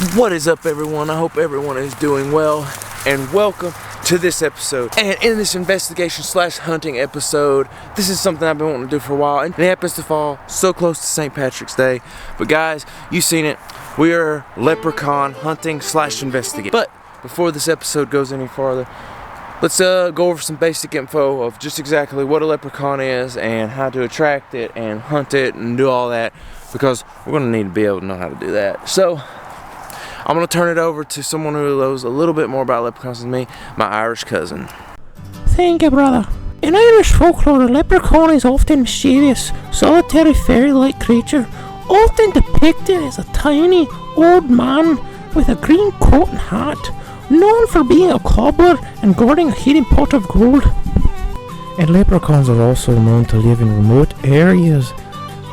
What is up, everyone? I hope everyone is doing well, and welcome to this episode. And in this investigation slash hunting episode, this is something I've been wanting to do for a while, and it happens to fall so close to St. Patrick's Day. But guys, you've seen it. We are leprechaun hunting slash investigating. But before this episode goes any farther, let's go over some basic info of just exactly what a leprechaun is and how to attract it and hunt it and do all that, because we're going to need to be able to know how to do that. So I'm going to turn it over to someone who knows a little bit more about leprechauns than me, my Irish cousin. Thank you, brother. In Irish folklore, a leprechaun is often mischievous, solitary fairy-like creature, often depicted as a tiny, old man with a green coat and hat, known for being a cobbler and guarding a hidden pot of gold. And leprechauns are also known to live in remote areas,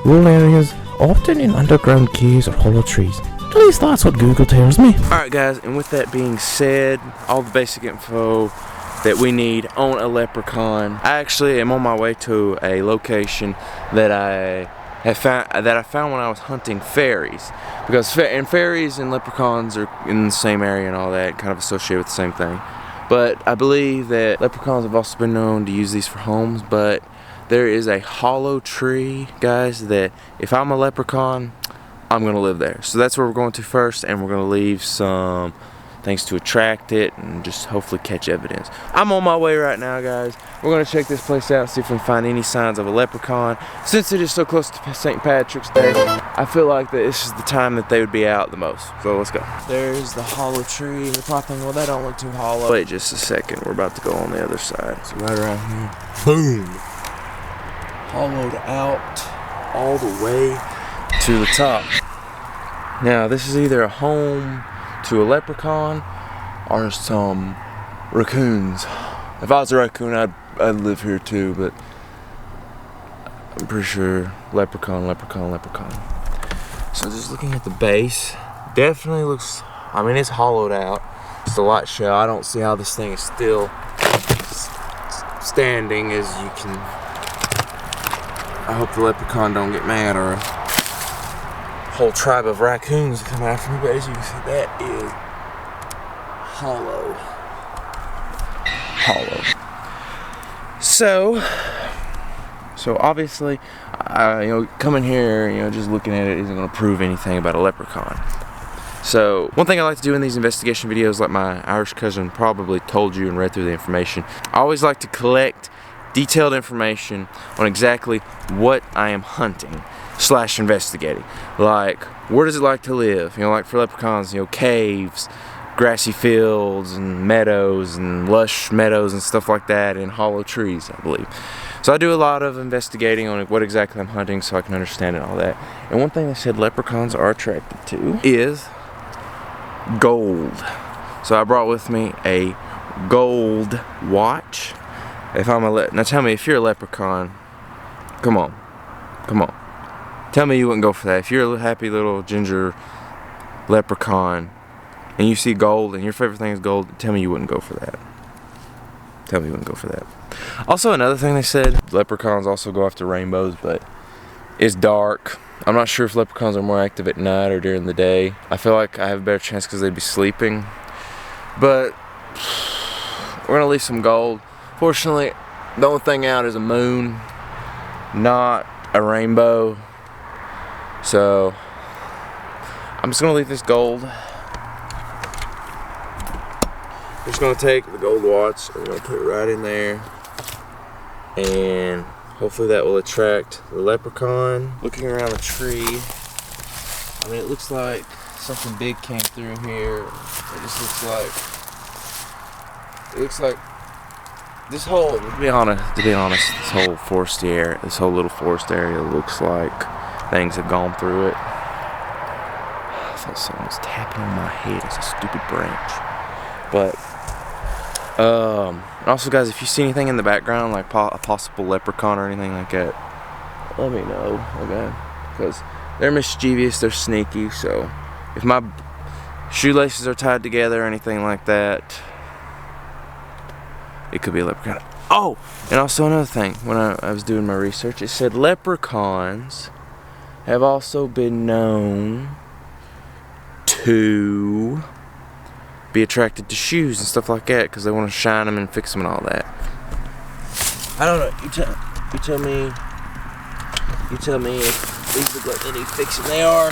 rural areas, often in underground caves or hollow trees. At least that's what Google tells me. Alright guys, and with that being said, all the basic info that we need on a leprechaun. I actually am on my way to a location that I found when I was hunting fairies, because fairies and leprechauns are in the same area and all that, kind of associated with the same thing. But I believe that leprechauns have also been known to use these for homes, but there is a hollow tree, guys, that if I'm a leprechaun, I'm going to live there. So that's where we're going to first, and we're going to leave some things to attract it and just hopefully catch evidence. I'm on my way right now, guys. We're going to check this place out, see if we can find any signs of a leprechaun. Since it is so close to St. Patrick's Day, I feel like that this is the time that they would be out the most. So let's go. There's the hollow tree. You're probably thinking, well, that don't look too hollow. Wait just a second. We're about to go on the other side. So right around here. Boom. Hollowed out all the way to the top. Now this is either a home to a leprechaun or some raccoons. If I was a raccoon, I'd live here too, but I'm pretty sure leprechaun. So just looking at the base, definitely looks, I mean, it's hollowed out. It's a light shell. I don't see how this thing is still standing, as you can. I hope the leprechaun don't get mad or a whole tribe of raccoons come after me, but as you can see, that is hollow. So obviously, coming here, just looking at it isn't going to prove anything about a leprechaun. So one thing I like to do in these investigation videos, like my Irish cousin probably told you and read through the information, I always like to collect detailed information on exactly what I am hunting slash investigating. Like, where does it like to live? Like for leprechauns, caves, grassy fields and meadows and lush meadows and stuff like that, and hollow trees, I believe. So I do a lot of investigating on what exactly I'm hunting so I can understand it and all that. And one thing they said leprechauns are attracted to is gold. So I brought with me a gold watch. Now tell me, if you're a leprechaun, come on. Tell me you wouldn't go for that. If you're a happy little ginger leprechaun and you see gold and your favorite thing is gold, tell me you wouldn't go for that. Also, another thing they said, leprechauns also go after rainbows, but it's dark. I'm not sure if leprechauns are more active at night or during the day. I feel like I have a better chance because they'd be sleeping. But we're going to leave some gold. Fortunately, the only thing out is a moon, not a rainbow. So I'm just going to leave this gold. I'm just going to take the gold watch, I'm going to put it right in there, and hopefully that will attract the leprechaun. Looking around the tree, I mean, it looks like something big came through here. It just looks like this whole, to be honest, this whole little forest area looks like things have gone through it. I thought someone was tapping on my head. It's a stupid branch. But also, guys, if you see anything in the background, like a possible leprechaun or anything like that, let me know, okay? Because they're mischievous, they're sneaky. So if my shoelaces are tied together or anything like that, it could be a leprechaun. Oh, and also another thing, when I was doing my research, it said leprechauns have also been known to be attracted to shoes and stuff like that because they want to shine them and fix them and all that. I don't know. You tell me if these look like they need fixing. They are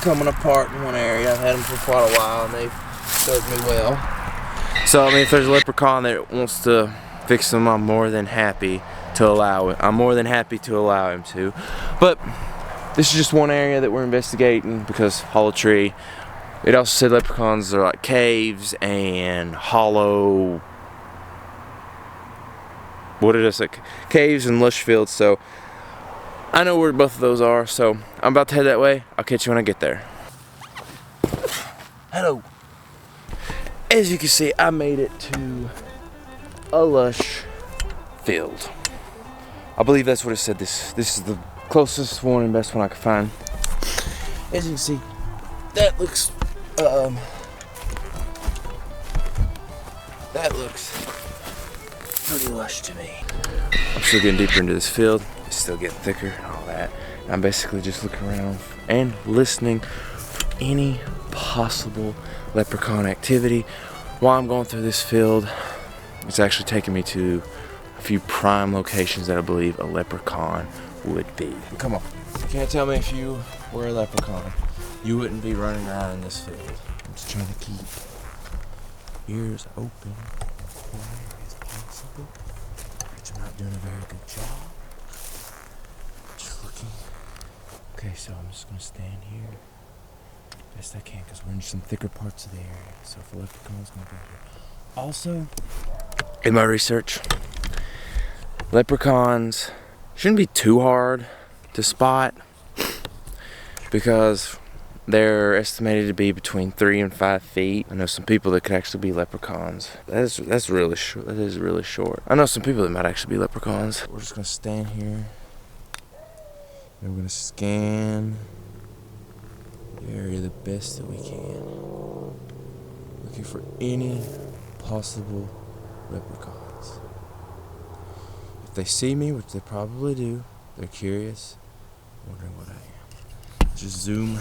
coming apart in one area. I've had them for quite a while and they've served me well. So I mean, if there's a leprechaun that wants to fix them, I'm more than happy to allow it. I'm more than happy to allow him to. But this is just one area that we're investigating because hollow tree. It also said leprechauns are like caves and hollow. What did I say? Caves and lush fields. So I know where both of those are. So I'm about to head that way. I'll catch you when I get there. Hello. As you can see, I made it to a lush field. I believe that's what it said. This is the closest one and best one I could find. As you can see, that looks pretty lush to me. I'm still getting deeper into this field. It's still getting thicker and all that. And I'm basically just looking around and listening for any possible leprechaun activity. While I'm going through this field, it's actually taking me to a few prime locations that I believe a leprechaun would be. Come on. You can't tell me if you were a leprechaun, you wouldn't be running around in this field. I'm just trying to keep ears open where is possible, which I'm not doing a very good job. Just looking. Okay, so I'm just gonna stand here best I can because we're in some thicker parts of the area. So if a leprechaun's gonna go here. Also, in my research, leprechauns shouldn't be too hard to spot because they're estimated to be between 3 and 5 feet. I know some people that could actually be leprechauns. That's really short. That is really short. I know some people that might actually be leprechauns. We're just gonna stand here and we're gonna scan the area the best that we can, looking for any possible leprechauns. If they see me, which they probably do, they're curious, wondering what I am. Just zoom.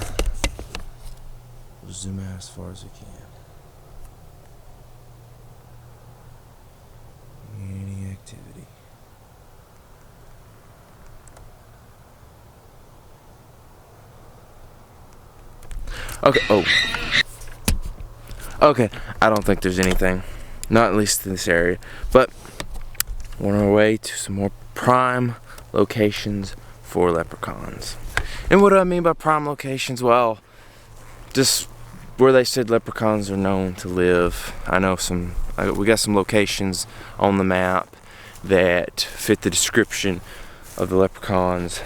We'll zoom out as far as we can. Any activity. Okay, oh. Okay, I don't think there's anything. Not at least in this area. But we're on our way to some more prime locations for leprechauns. And what do I mean by prime locations? Well, just where they said leprechauns are known to live. I know we got some locations on the map that fit the description of the leprechauns'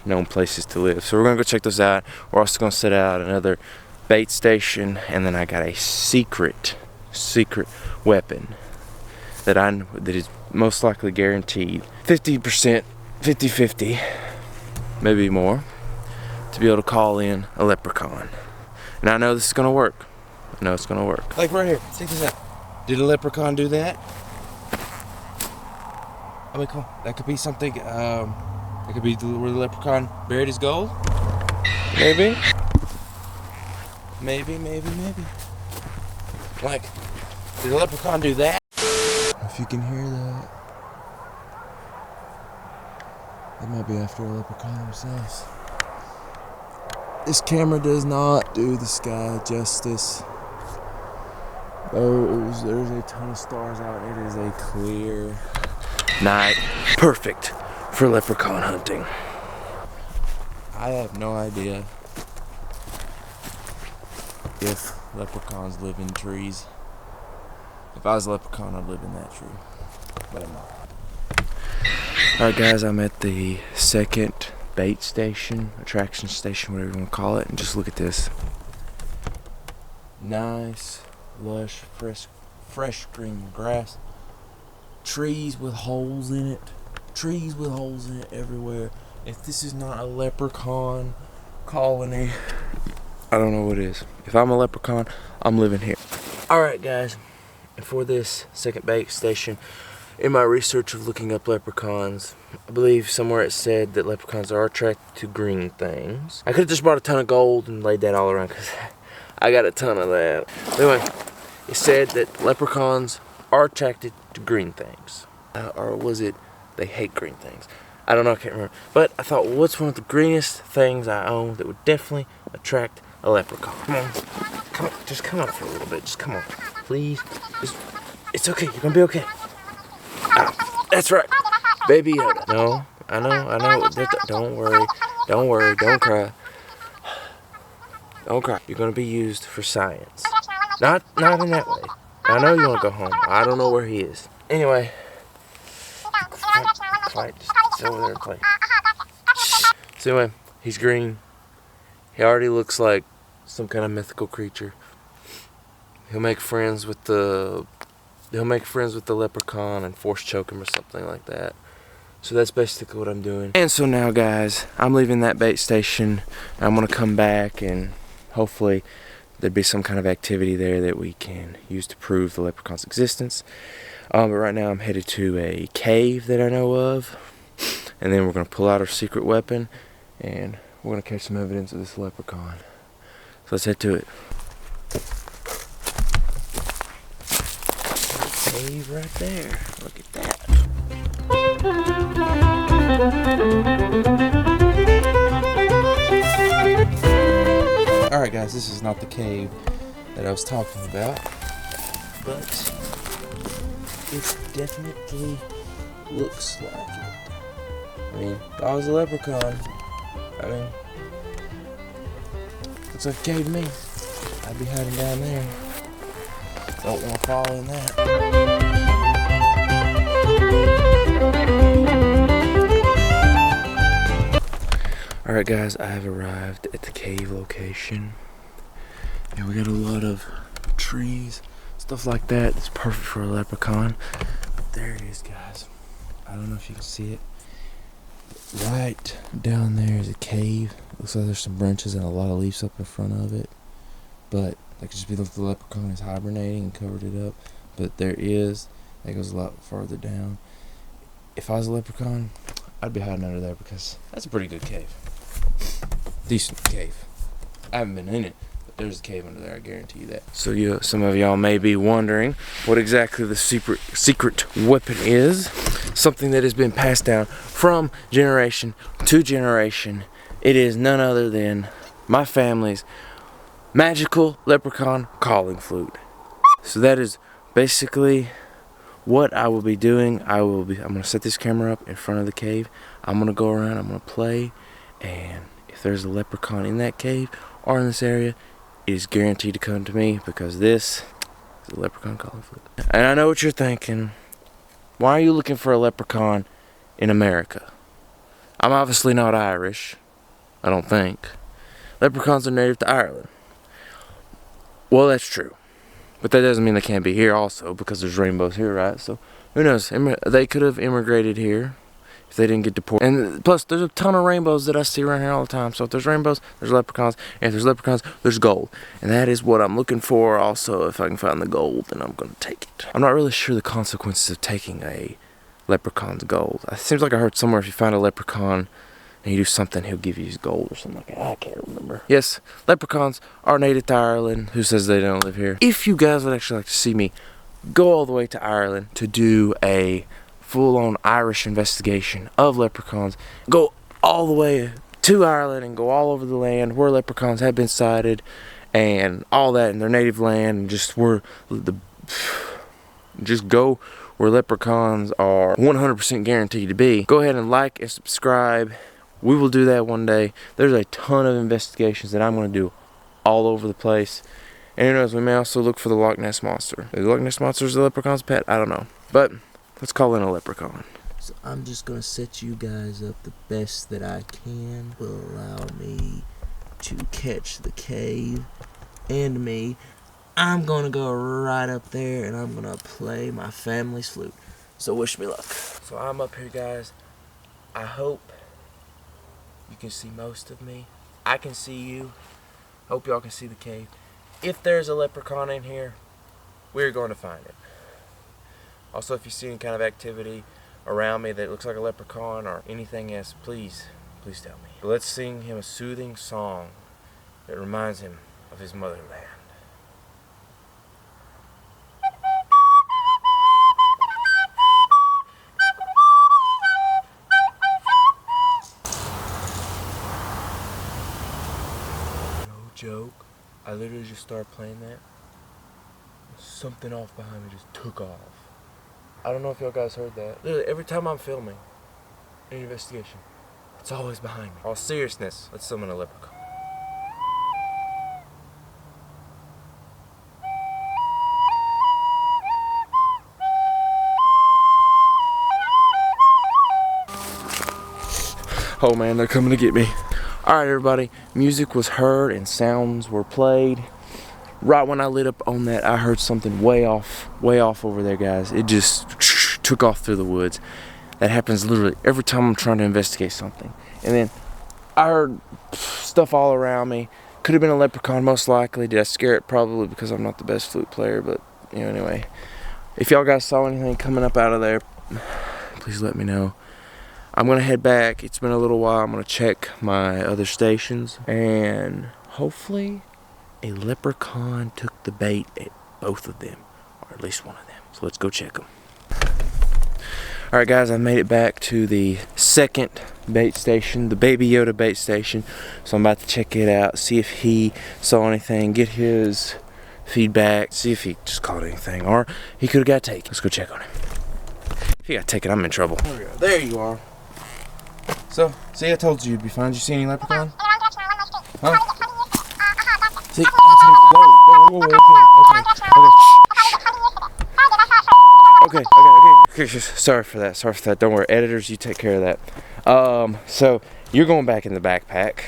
known places to live. So we're gonna go check those out. We're also gonna set out another bait station, and then I got a secret weapon that is most likely guaranteed 50%, 50-50, maybe more, to be able to call in a leprechaun. And I know this is gonna work. I know it's gonna work. Like right here, check this out. Did a leprechaun do that? I mean, come on. That could be something. That could be where the leprechaun buried his gold. Maybe. Maybe. Like, did the leprechaun do that? If you can hear that, that might be after a leprechaun themselves. This camera does not do the sky justice. There's a ton of stars out. It is a clear night. Perfect for leprechaun hunting. I have no idea if leprechauns live in trees. If I was a leprechaun, I'd live in that tree. But I'm not. Alright guys, I'm at the second bait station, attraction station, whatever you want to call it, and just look at this. Nice, lush, fresh green grass. Trees with holes in it. Trees with holes in it everywhere. If this is not a leprechaun colony, I don't know what is. If I'm a leprechaun, I'm living here. Alright guys, and for this second bait station, in my research of looking up leprechauns, I believe somewhere it said that leprechauns are attracted to green things. I could have just brought a ton of gold and laid that all around because I got a ton of that. Anyway, it said that leprechauns are attracted to green things. Or was it they hate green things? I don't know, I can't remember. But I thought, well, what's one of the greenest things I own that would definitely attract a leprechaun? Come on, just come on for a little bit. Just come on, please. It's okay, you're gonna be okay. That's right, Baby Yoda. No, I know. Don't worry, don't cry. Don't cry. You're gonna be used for science. Not in that way. I know you wanna go home. I don't know where he is. Anyway. Fight. Just over there and play. So anyway, he's green. He already looks like some kind of mythical creature. He'll make friends with the leprechaun and force choke him or something like that. So that's basically what I'm doing. And so now, guys, I'm leaving that bait station. I'm gonna come back and hopefully there'd be some kind of activity there that we can use to prove the leprechaun's existence. But right now I'm headed to a cave that I know of, and then we're going to pull out our secret weapon and we're going to catch some evidence of this leprechaun. So let's head to it. Cave right there. Look at that. Alright guys, this is not the cave that I was talking about, but it definitely looks like it. I mean, if I was a leprechaun, looks like a cave to me. I'd be hiding down there. Don't want to fall in that. Alright guys, I have arrived at the cave location. And we got a lot of trees, stuff like that. It's perfect for a leprechaun. But there it is, guys. I don't know if you can see it. Right down there is a cave. Looks like there's some branches and a lot of leaves up in front of it. But that could just be the leprechaun is hibernating and covered it up. But there is, that goes a lot farther down. If I was a leprechaun, I'd be hiding under there because that's a pretty good cave. Decent cave. I haven't been in it, but there's a cave under there, I guarantee you that. So some of y'all may be wondering what exactly the secret weapon is. Something that has been passed down from generation to generation. It is none other than my family's magical leprechaun calling flute. So that is basically what I will be doing. I'm gonna set this camera up in front of the cave. I'm gonna go around, I'm gonna play, and if there's a leprechaun in that cave or in this area, it is guaranteed to come to me because this is a leprechaun calling flute. And I know what you're thinking. Why are you looking for a leprechaun in America? I'm obviously not Irish, I don't think. Leprechauns are native to Ireland. Well, that's true. But that doesn't mean they can't be here also, because there's rainbows here, right? So, who knows? They could have immigrated here if they didn't get deported. And plus, there's a ton of rainbows that I see around here all the time. So if there's rainbows, there's leprechauns. And if there's leprechauns, there's gold. And that is what I'm looking for also. If I can find the gold, then I'm going to take it. I'm not really sure the consequences of taking a leprechaun's gold. It seems like I heard somewhere if you find a leprechaun and you do something, he'll give you his gold or something like that. I can't remember. Yes, leprechauns are native to Ireland. Who says they don't live here? If you guys would actually like to see me go all the way to Ireland to do a full-on Irish investigation of leprechauns, go all the way to Ireland and go all over the land where leprechauns have been sighted and all that in their native land, and just go where leprechauns are 100% guaranteed to be. Go ahead and like and subscribe. We will do that one day. There's a ton of investigations that I'm going to do all over the place. And who knows, we may also look for the Loch Ness Monster. The Loch Ness Monster is the leprechaun's pet? I don't know. But let's call in a leprechaun. So I'm just going to set you guys up the best that I can. Will allow me to catch the cave and me. I'm going to go right up there and I'm going to play my family's flute. So wish me luck. So I'm up here, guys. I hope you can see most of me. I can see you. Hope y'all can see the cave. If there's a leprechaun in here, we're going to find it. Also, if you see any kind of activity around me that looks like a leprechaun or anything else, please tell me. But let's sing him a soothing song that reminds him of his motherland. No joke, I literally just started playing that. Something off behind me just took off. I don't know if y'all guys heard that. Literally, every time I'm filming an investigation, it's always behind me. All seriousness, let's summon a leprechaun. Oh man, they're coming to get me. Alright everybody, music was heard and sounds were played. Right when I lit up on that, I heard something way off over there, guys. It just took off through the woods. That happens literally every time I'm trying to investigate something. And then I heard stuff all around me. Could have been a leprechaun, most likely. Did I scare it? Probably, because I'm not the best flute player. But, you know, anyway. If y'all guys saw anything coming up out of there, please let me know. I'm going to head back. It's been a little while. I'm going to check my other stations. And hopefully a leprechaun took the bait at both of them. Or at least one of them. So let's go check them. Alright guys, I made it back to the second bait station, the Baby Yoda bait station. So I'm about to check it out, see if he saw anything, get his feedback, see if he just caught anything. Or he could have got taken. Let's go check on him. If he got taken, I'm in trouble. There we go. There you are. So, see, I told you you'd be fine. Did you see any leprechaun? Huh? See, whoa, okay. Sorry for that. Don't worry, editors, you take care of that. So you're going back in the backpack.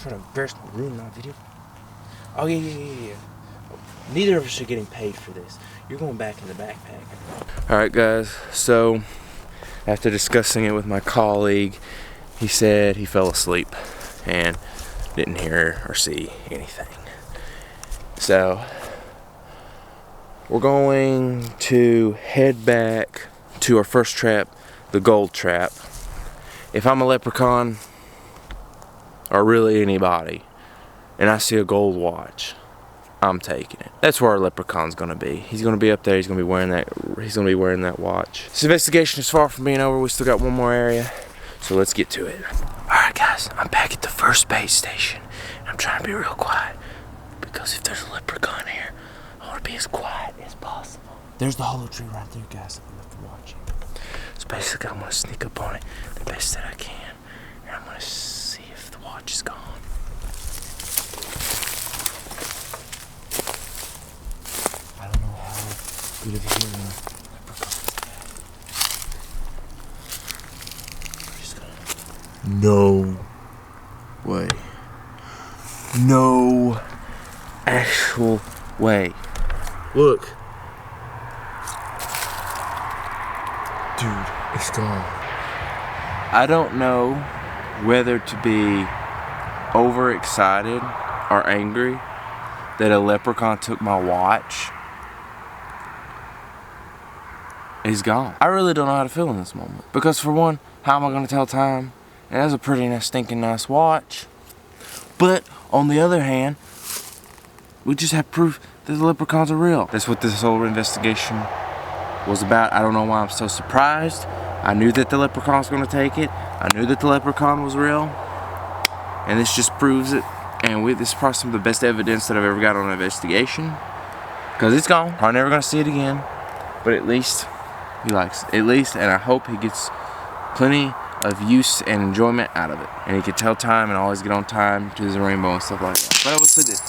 Trying to embarrass me, ruin my video. Oh yeah. Neither of us are getting paid for this. You're going back in the backpack. All right, guys. So after discussing it with my colleague, he said he fell asleep and didn't hear or see anything. So we're going to head back to our first trap, the gold trap. If I'm a leprechaun, or really anybody, and I see a gold watch, I'm taking it. That's where our leprechaun's gonna be. He's gonna be up there. He's gonna be wearing that watch. This investigation is far from being over. We still got one more area, so let's get to it. All right, guys, I'm back at the first bait station. I'm trying to be real quiet because if there's a leprechaun here, I want to be as quiet as possible. There's the hollow tree right there, guys. I'm left watching. So basically, I'm gonna sneak up on it the best that I can, and I'm gonna see if the watch is gone. I don't know how good of a hearing I'm just gonna. No way. No actual way. Look. Dude, it's gone. I don't know whether to be overexcited or angry that a leprechaun took my watch. He's gone. I really don't know how to feel in this moment. Because for one, how am I going to tell time? And that's a pretty nice, stinking nice watch. But on the other hand, we just have proof that the leprechauns are real. That's what this whole investigation was about. I don't know why I'm so surprised. I knew that the leprechaun was going to take it. I knew that the leprechaun was real. And this just proves it. And this is probably some of the best evidence that I've ever got on an investigation. Because it's gone. I'm never going to see it again. But at least he likes it. At least, and I hope he gets plenty of use and enjoyment out of it. And he can tell time and always get on time to his rainbow and stuff like that. But I will say this.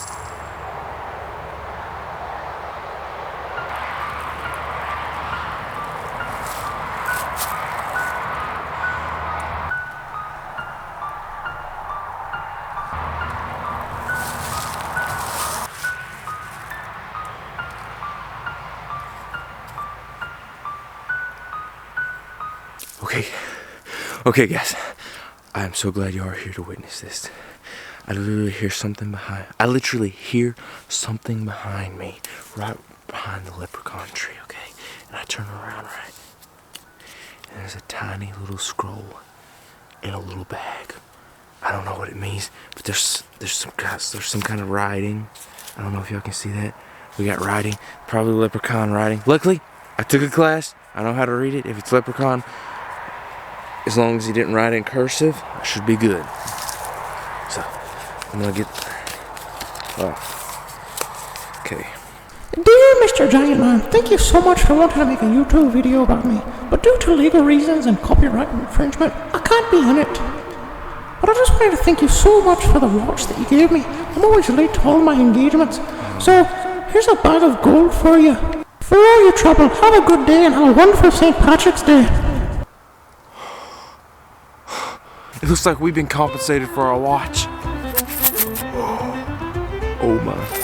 Okay guys, I am so glad you are here to witness this. I literally hear something behind me, right behind the leprechaun tree, okay? And I turn around, right? And there's a tiny little scroll in a little bag. I don't know what it means, but there's some kind of writing. I don't know if y'all can see that. We got writing, probably leprechaun writing. Luckily, I took a class. I know how to read it. If it's leprechaun, as long as he didn't write in cursive, I should be good. So, I'm gonna get. Oh. Okay. Dear Mr. Giant Man, thank you so much for wanting to make a YouTube video about me, but due to legal reasons and copyright infringement, I can't be in it. But I just wanted to thank you so much for the watch that you gave me. I'm always late to all my engagements. So, here's a bag of gold for you. For all your trouble, have a good day and have a wonderful St. Patrick's Day. It looks like we've been compensated for our watch. Oh my.